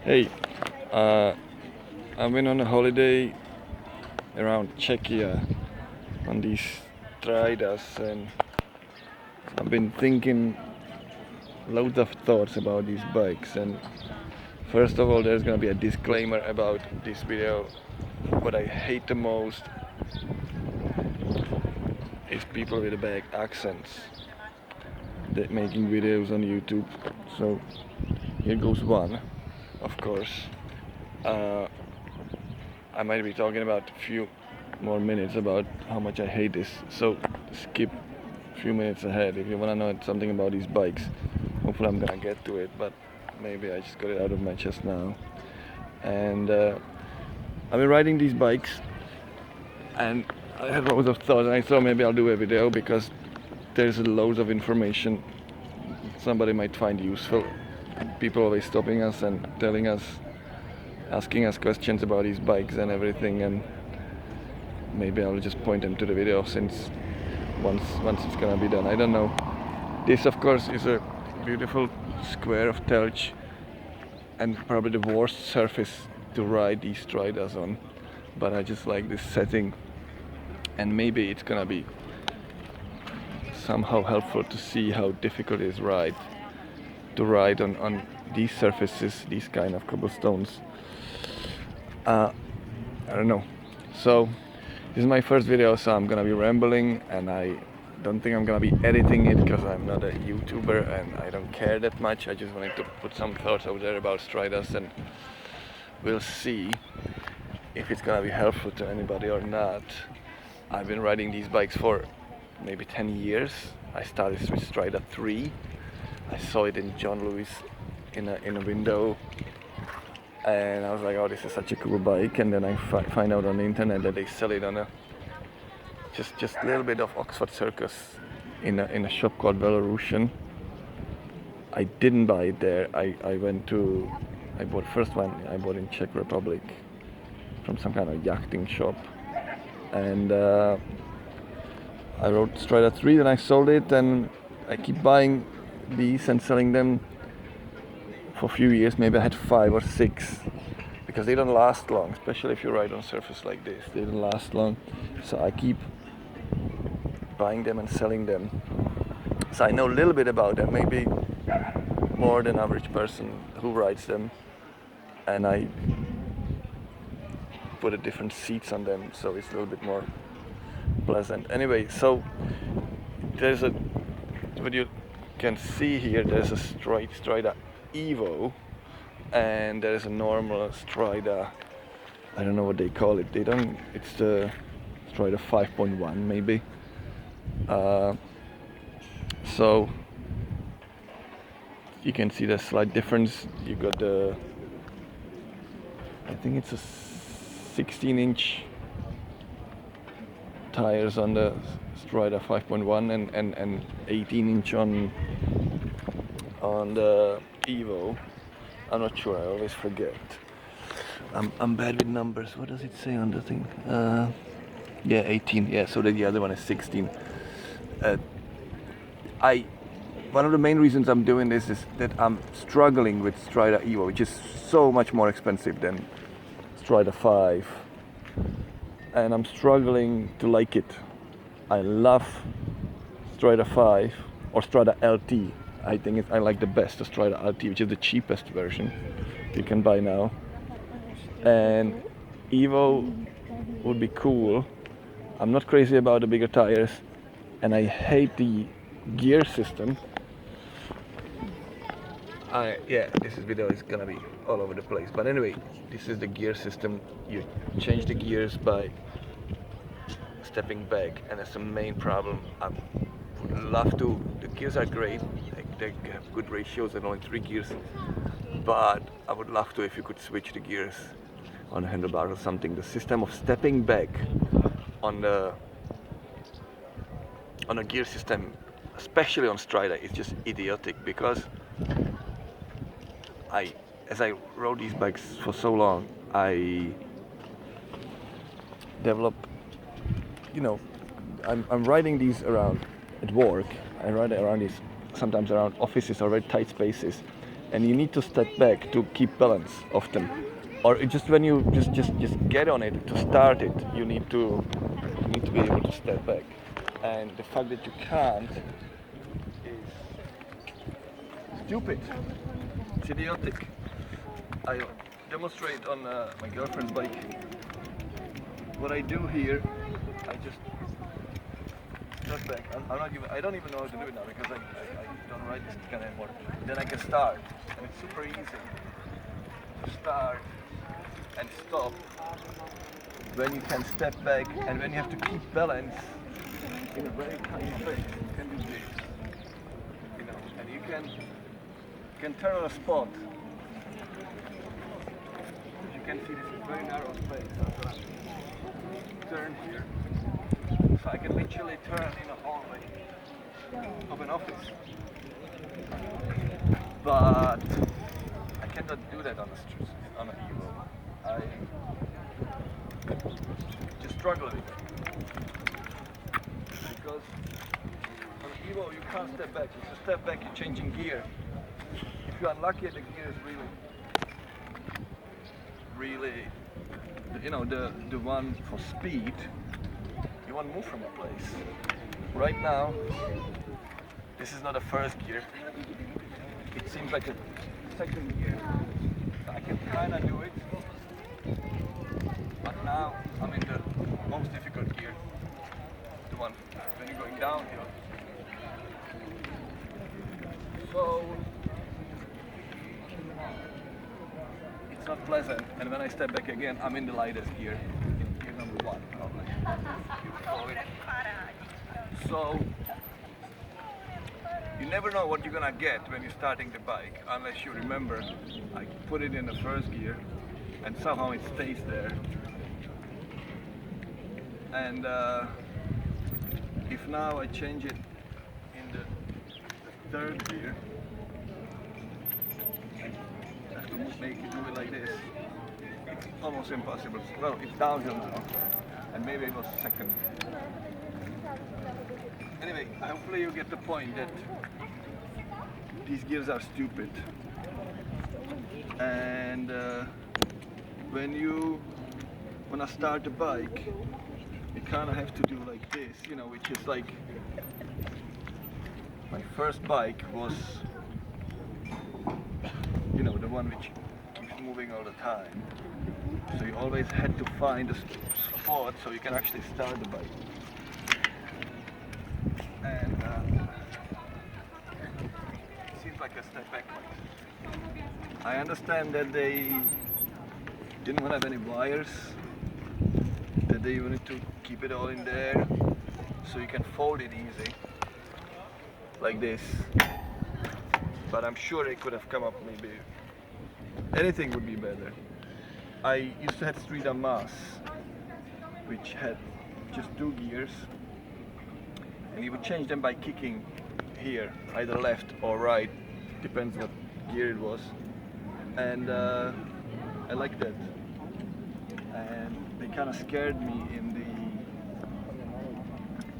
Hey, I've been on a holiday around Czechia on these Stridas, and I've been thinking loads of thoughts about these bikes. And first of all, there's gonna be a disclaimer about this video. What I hate the most is people with bad accents that making videos on YouTube. So here goes one. Of course, I might be talking about a few more minutes about how much I hate this. So skip a few minutes ahead if you want to know something about these bikes. Hopefully I'm gonna get to it, but maybe I just got it out of my chest now. And I've been riding these bikes, and I had loads of thoughts. And I thought maybe I'll do a video because there's loads of information somebody might find useful. People always stopping us and telling us, asking us questions about these bikes and everything, and maybe I'll just point them to the video since once it's gonna be done. I don't know. This of course is a beautiful square of Telch and probably the worst surface to ride these Stridas on, but I just like this setting, and maybe it's gonna be somehow helpful to see how difficult it is to ride on these surfaces, these kind of cobblestones. I don't know. So this is my first video, so I'm gonna be rambling, and I don't think I'm gonna be editing it because I'm not a YouTuber and I don't care that much. I just wanted to put some thoughts out there about Stridas, and we'll see if it's gonna be helpful to anybody or not. I've been riding these bikes for maybe 10 years. I started with Strida 3. I saw it in John Lewis in a window, and I was like, oh, this is such a cool bike. And then I find out on the internet that they sell it on a just a little bit of Oxford Circus in a shop called Belarusian. I didn't buy it there. I bought first one I bought in Czech Republic from some kind of yachting shop, and I rode Strida 3, then I sold it, and I keep buying these and selling them for a few years. Maybe I had 5 or 6, because they don't last long, especially if you ride on surface like this. They don't last long, so I keep buying them and selling them. So I know a little bit about them, maybe more than average person who rides them, and I put a different seats on them so it's a little bit more pleasant. Anyway, so there's what you can see here, there's a Strida EVO, and there's a normal Strida, I don't know what they call it, it's the Strida 5.1 maybe. So you can see the slight difference. You got I think it's a 16-inch tires on the Strida 5.1 and 18-inch on the EVO. I'm not sure, I always forget. I'm bad with numbers. What does it say on the thing? Yeah, 18. Yeah, so the other one is 16. One of the main reasons I'm doing this is that I'm struggling with Strida EVO, which is so much more expensive than Strida 5, and I'm struggling to like it. I love Strida 5 or Strida LT. I think I like the best the Strida LT, which is the cheapest version you can buy now. And EVO would be cool. I'm not crazy about the bigger tires, and I hate the gear system. This video is gonna be all over the place, but anyway, this is the gear system. You change the gears by stepping back, and that's the main problem. I would love to. The gears are great, they have good ratios and only 3 gears, but I would love to if you could switch the gears on a handlebar or something. The system of stepping back on a gear system, especially on Strida, is just idiotic, because as I rode these bikes for so long, I developed, I'm riding these around at work. I ride around these sometimes around offices or very tight spaces, and you need to step back to keep balance often. Or just when you just get on it to start it, you need to be able to step back. And the fact that you can't is stupid. It's idiotic. I demonstrate on my girlfriend's bike. What I do here, I just step back. I don't even know how to do it now because I don't ride this kind anymore. Then I can start, and it's super easy to start and stop when you can step back and when you have to keep balance in a very tiny space. You can do this, and you can turn on a spot. You can see this is very narrow space. So I'm gonna turn here, so I can literally turn in a hallway of an office. But I cannot do that on an EVO. I just struggle with it because on an EVO you can't step back. If you step back, you're changing gear. If you're unlucky, the gear is really, the one for speed. You want to move from a place. Right now, this is not a first gear. It seems like a second gear. I can kind of do it, but now I'm in the most difficult gear, the one when you're going downhill. So it's not pleasant, and when I step back again, I'm in the lightest gear, in gear number 1 probably. So you never know what you're gonna get when you're starting the bike, unless you remember, I put it in the first gear and somehow it stays there. And if now I change it in the third gear, I have to make it do it like this. It's almost impossible. Well, it's downhill now, and maybe it was second. Anyway, hopefully you get the point that these gears are stupid. And when you wanna start a bike, you kind of have to do like this, which is like my first bike was, the one which keeps moving all the time. So you always had to find a spot so you can actually start the bike. And it seems like a step back. I understand that they didn't want to have any wires, that they wanted to keep it all in there so you can fold it easy, like this. But I'm sure they could have come up maybe, anything would be better. I used to have Strida Mass, which had just 2 gears, and you would change them by kicking here, either left or right, depends what gear it was. And I like that. And they kind of scared me in the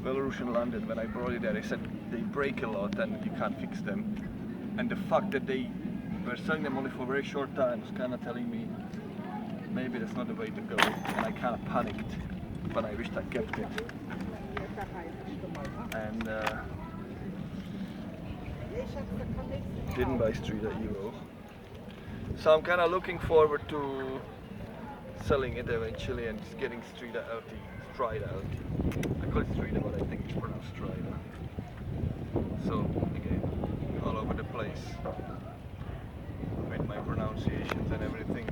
Belarusian London when I brought it there. They said they break a lot and you can't fix them. And the fact that they were selling them only for a very short time was kind of telling me maybe that's not the way to go. And I kind of panicked, but I wished I kept it. And didn't buy Strida EVO. So I'm kind of looking forward to selling it eventually and just getting Strida out. I call it Strida, but I think it's pronounced Strida. So again, all over the place with my pronunciations and everything.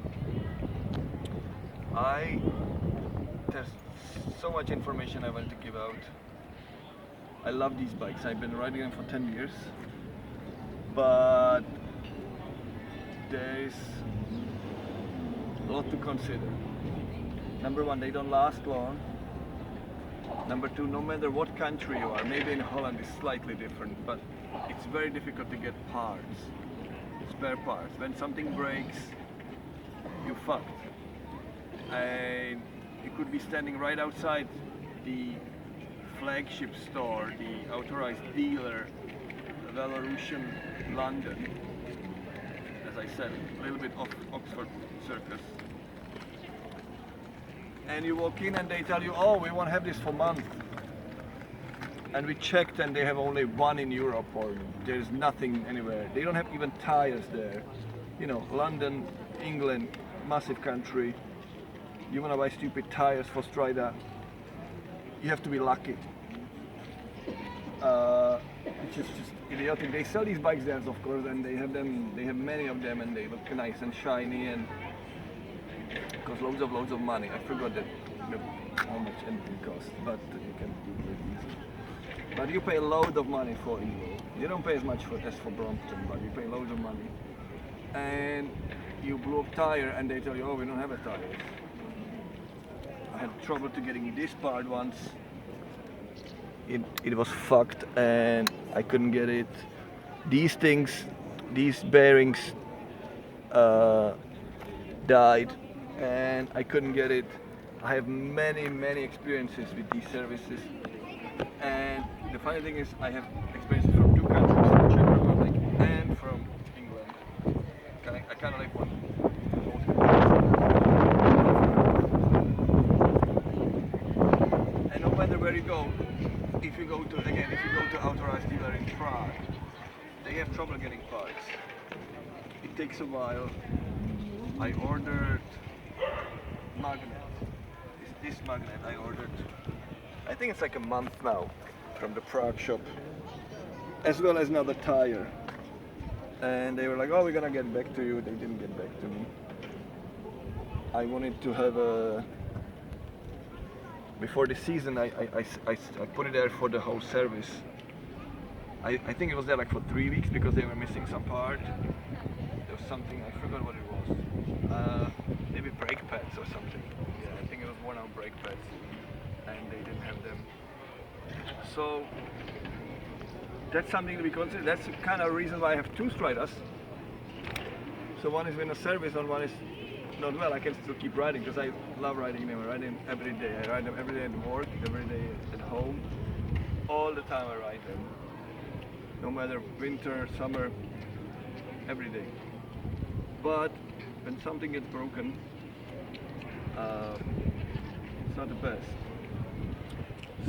There's so much information I want to give out. I love these bikes. I've been riding them for 10 years, but there's a lot to consider. Number 1, they don't last long. Number 2, no matter what country you are, maybe in Holland it's slightly different, but it's very difficult to get parts, spare parts. When something breaks, you're fucked. And you could be standing right outside the flagship store, the authorized dealer, Belarusian London, I said, a little bit off Oxford Circus. And you walk in and they tell you, oh, we won't have this for months. And we checked and they have only one in Europe, or there's nothing anywhere. They don't have even tires there. You know, London, England, massive country. You wanna buy stupid tires for Strida, you have to be lucky. Which is just idiotic. They sell these bikes there, of course, and they have many of them, and they look nice and shiny, and it costs loads of money. I forgot how much anything costs, but you can Google it easily. But you pay a load of money for EVO. You don't pay as much as for Brompton, but you pay loads of money. And you blew up tire, and they tell you, oh, we don't have a tire. I had trouble to getting this part once. It was fucked and I couldn't get it. These bearings died and I couldn't get it. I have many experiences with these services, and the funny thing is I have experiences from two countries, from Czech Republic and from England. I kind of like one. And no matter where you go, if you go to authorized dealer in Prague, they have trouble getting parts. It takes a while. I ordered magnet. This magnet I ordered, I think it's like a month now, from the Prague shop, as well as another tire. And they were like, oh, we're gonna get back to you. They didn't get back to me. I wanted to have a, before the season, I put it there for the whole service. I think it was there like for 3 weeks because they were missing some part. There was something, I forgot what it was. Maybe brake pads or something. Yeah, I think it was worn out brake pads and they didn't have them. So that's something to be considered. That's the kind of reason why I have two Stridas. So one is in a service and one is not well. I can still keep riding because I love riding them. I ride them every day. I ride them every day at work, every day at home. All the time I ride them. No matter winter, summer, every day. But when something gets broken, it's not the best.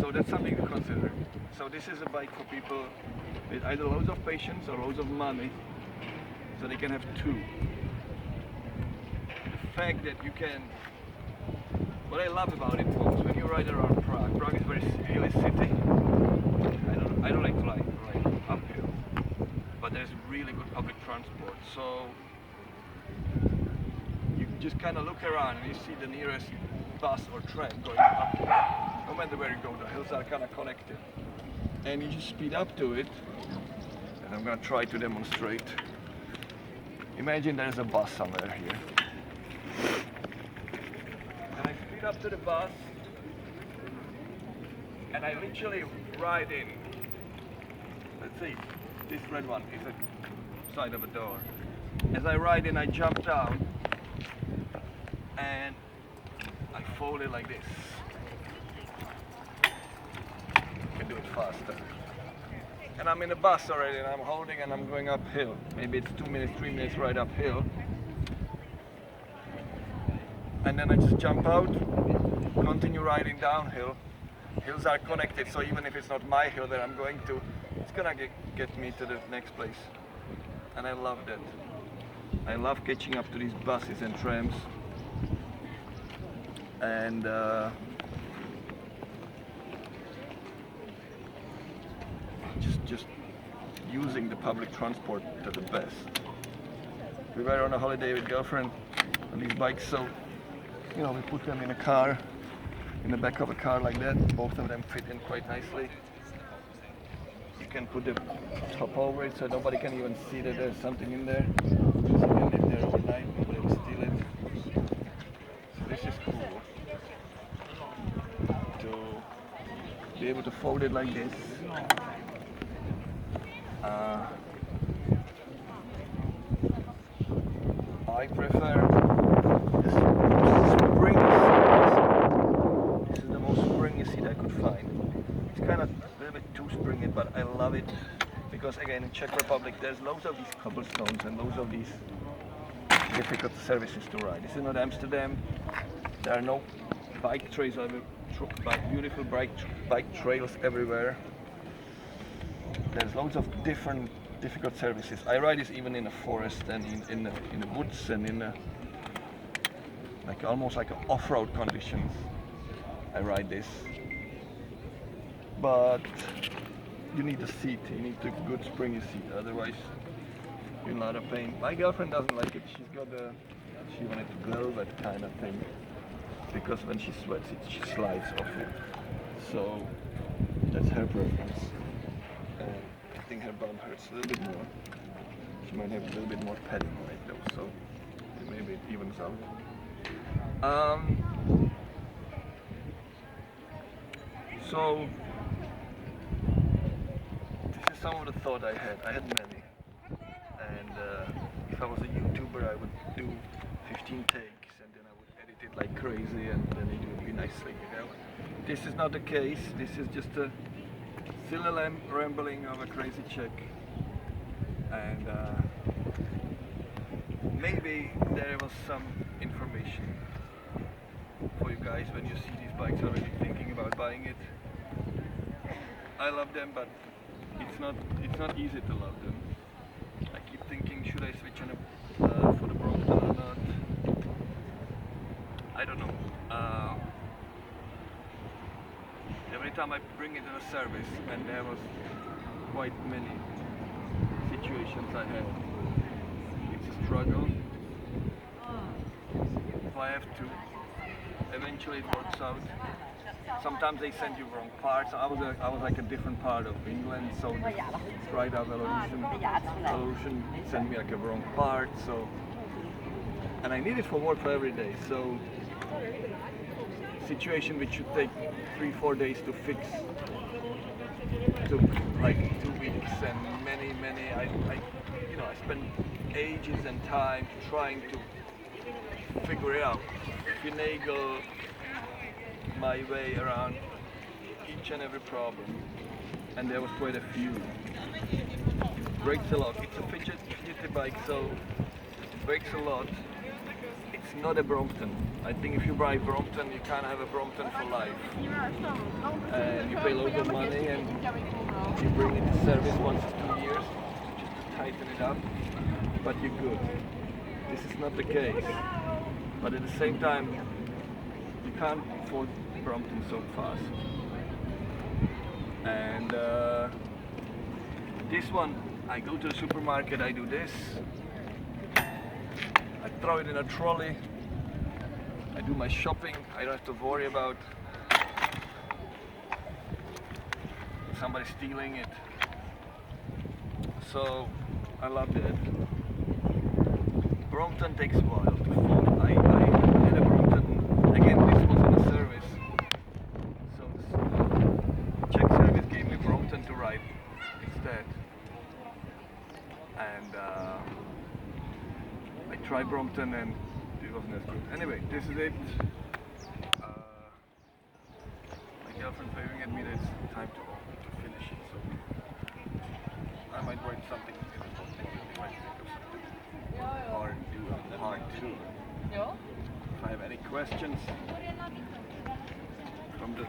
So that's something to consider. So this is a bike for people with either loads of patience or loads of money, so they can have two. The fact that you can, what I love about it was when you ride around Prague. Prague is very hilly city. I don't like to ride uphill, but there's really good public transport. So you just kind of look around and you see the nearest bus or tram going up. No matter where you go, the hills are kind of connected. And you just speed up to it. And I'm going to try to demonstrate. Imagine there's a bus somewhere here. And I speed up to the bus. And I literally ride in. Let's see, this red one is the side of a door. As I ride in, I jump down. And I fold it like this. You can do it faster. And I'm in the bus already, and I'm holding and I'm going uphill. Maybe it's 2 minutes, 3 minutes ride uphill. And then I just jump out, continue riding downhill. Hills are connected, so even if it's not my hill that I'm going to, it's gonna get me to the next place. And I love that. I love catching up to these buses and trams. And just using the public transport to the best. We were on a holiday with girlfriend on these bikes, so you know, we put them in a car, in the back of a car like that. Both of them fit in quite nicely. You can put the top over it so nobody can even see that there's something in there. So you can live there overnight, nobody will steal it. So this is cool. To be able to fold it like this. I prefer this springy seat. This is the most springy seat I could find. It's kind of a little bit too springy, but I love it because again in Czech Republic there's loads of these cobblestones and loads of these difficult services to ride. This is not Amsterdam. There are no bike trails, beautiful bike trails everywhere. There's loads of different difficult services. I ride this even in the forest and in the woods and in almost like off-road conditions. I ride this, but you need a seat. You need a good springy seat, otherwise you're in a lot of pain. My girlfriend doesn't like it. She wanted to velvet kind of thing, because when she sweats, she slides off it. So that's her preference. I think her bum hurts a little bit more. She might have a little bit more padding on it though, so maybe it evens out. So this is some of the thought I had. I had many, and if I was a YouTuber, I would do 15 takes, and then I would edit it like crazy, and then it would be nicely, you know. This is not the case. This is just a silly rambling of a crazy Czech, and maybe there was some information for you guys when you see these bikes already thinking about buying it. I love them, but it's not easy to love them. I keep thinking, should I switch on for the Brompton or not? I don't know. Every time I bring it in a service, and there was quite many situations I had, it's a struggle. If I have to, eventually it works out. Sometimes they send you wrong parts. I was like a different part of England, so the Strida solution sent me like a wrong part. So, and I need it for work for every day. So, situation which should take 3-4 days to fix took like 2 weeks, and many I spent ages and time trying to figure it out, finagle my way around each and every problem, and there was quite a few. Brakes a lot. It's a fidgety bike, so it brakes a lot. It's not a Brompton. I think if you buy Brompton, you can't have a Brompton for life. And you pay loads of money, and you bring it to service once in 2 years just to tighten it up, but you're good. This is not the case. But at the same time, you can't afford Brompton so fast. And this one, I go to the supermarket, I do this. I throw it in a trolley. I do my shopping. I don't have to worry about somebody stealing it. So I love that. Brompton takes a while to form. I had a Brompton, again this was in a service. So the Czech service gave me Brompton to ride instead. And I tried Brompton and it wasn't as good. Anyway, this is it. My girlfriend's waving at me that it's time to finish it, so I might write something in the book if I think of something, or do a part 2. If I have any questions from the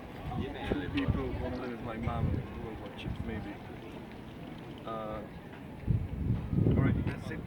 2 people, one of them is my mom who will watch it maybe. Alright, that's it.